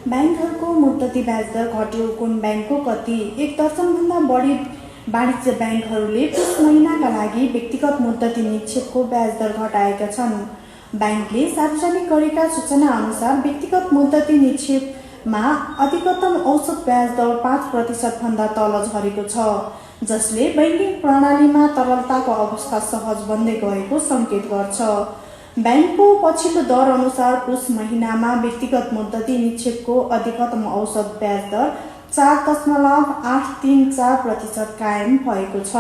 बैंकहरूको मुद्दती ब्याज दर घट्यो। कुन बैंकको कति? 1 दर्जनभन्दा बढी वाणिज्य बैंकहरूले पुस महिनाका लागि व्यक्तिगत मुद्दती निक्षेपको ब्याज दर घटाएका छन्। बैंकले सार्वजनिक गरेका सूचना अनुसार व्यक्तिगत मुद्दती निक्षेपमा अधिकतम औसत ब्याज दर 5% भन्दा तल झरेको छ, जसले बैंकिङ प्रणालीमा तरलताको अवस्था सहज बन्दै गएको संकेत गर्छ। बैंकको पछिल्लो दर अनुसार पुस महिनामा व्यक्तिगत मुद्दती निक्षेपको अधिकतम औसत ब्याज दर 4.834% कायम भएको छ।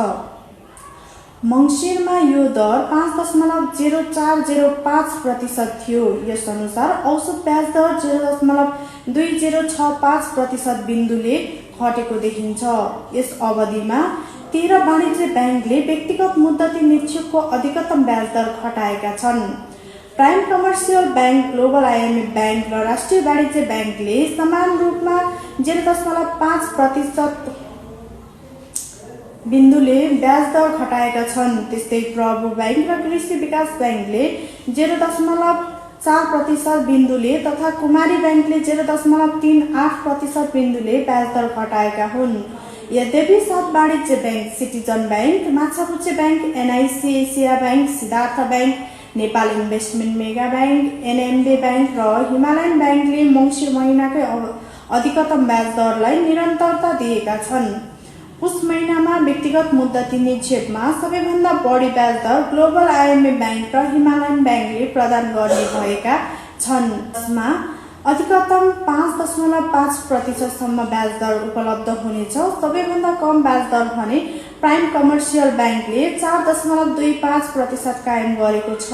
मङ्सिरमा यो दर 5.0405% थियो। यस अनुसार औसत ब्याज दर 0.2065% बिन्दुले घटेको देखिन्छ। यस अवधिमा 13 वाणिज्य बैंकले व्यक्तिगत मुद्दती निक्षेपको अधिकतम ब्याज दर घटाएका छन्। Prime commercial bank, global IMF bank र राष्ट्रिय वाणिज्य बैंकले समान रूपमा 0.5% बिन्दुले ब्याज दर घटाएका छन्। त्यस्तै प्रभु बैंक र कृषि विकास बैंकले 0.48% बिन्दुले तथा कुमारी बैंकले 0.38% बिन्दुले ब्याज दर घटाएका हुन्। यद्यपि 7 वाणिज्य bank Citizen Bank, Machhapuchchhre Bank, NIC Asia Bank, Siddhartha Bank, Nepal Investment Mega Bank, NMB Bank र हिमालयन बैंकले मङ्सिर महिनाकै अधिकतम ब्याज दरलाई निरन्तरता दिएका छन्। पुस महिनामा व्यक्तिगत मुद्दती निक्षेपमा सबैभन्दा बढी ब्याज दर ग्लोबल आइएमएफ बैंक र हिमालयन बैंकले प्रदान गर्ने भएका छन्, जसमा अधिकतम 5.5% सम्म ब्याज दर उपलब्ध हुनेछ। सबैभन्दा कम ब्याज दर भने प्राइम कमर्सियल बैंकले 4.25% कायम गरेको छ।